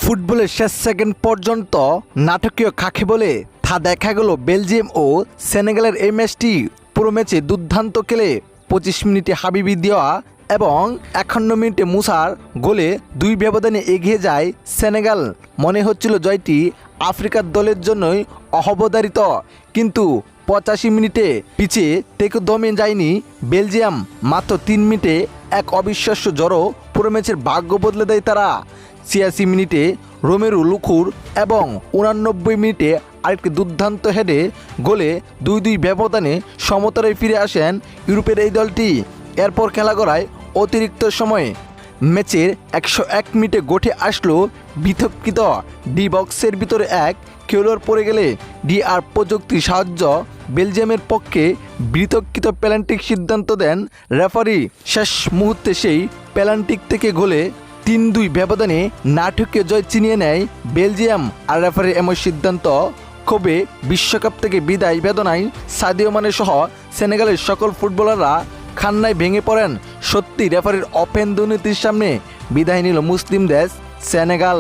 ফুটবলের শেষ সেকেন্ড পর্যন্ত নাটকীয় খাখে বলে তা দেখা গেল বেলজিয়াম ও সেনেগালের এই ম্যাচটি। পুরো ম্যাচে দুর্দান্ত খেলে 25 মিনিটে হাবিবি দেওয়া এবং 51 মিনিটে মুসার গোলে 2 ব্যবধানে এগিয়ে যায় সেনেগাল। মনে হচ্ছিল জয়টি আফ্রিকার দলের জন্যই অবধারিত, কিন্তু 85 মিনিটে পিছিয়ে থেকে দমে যায়নি বেলজিয়াম। মাত্র 3 মিনিটে এক অবিশ্বাস্য জড়ো পুরো ম্যাচের ভাগ্য বদলে দেয় তারা। 86 মিনিটে রোমেরু লুকুর এবং 89 মিনিটে আরেকটি দুর্দান্ত হেডে গোলে 2-2 ব্যবধানে সমতায় ফিরে আসেন ইউরোপের এই দলটি। এরপর খেলা গড়ায় অতিরিক্ত সময়ে। ম্যাচের 101 মিনিটে গোঠে আসলো বিতর্কিত ডি বক্সের ভিতরে এক খেলোয়াড় পড়ে গেলে ডিআর প্রযুক্তির সাহায্য বেলজিয়ামের পক্ষে বিতর্কিত পেনাল্টির সিদ্ধান্ত দেন রেফারি। শেষ মুহূর্তে সেই পেনাল্টিক থেকে গোলে 3-2 ব্যবধানে নাটকীয় জয় ছিনিয়ে নেয় বেলজিয়াম। আর রেফারির এমন সিদ্ধান্ত ক্ষোভে বিশ্বকাপ থেকে বিদায় বেদনায় সাদিও মানে সহ সেনেগালের সকল ফুটবলাররা কান্নায় ভেঙে পড়েন। সত্যি রেফারির ওপেন দুর্নীতির সামনে বিদায় নিল মুসলিম দেশ সেনেগাল।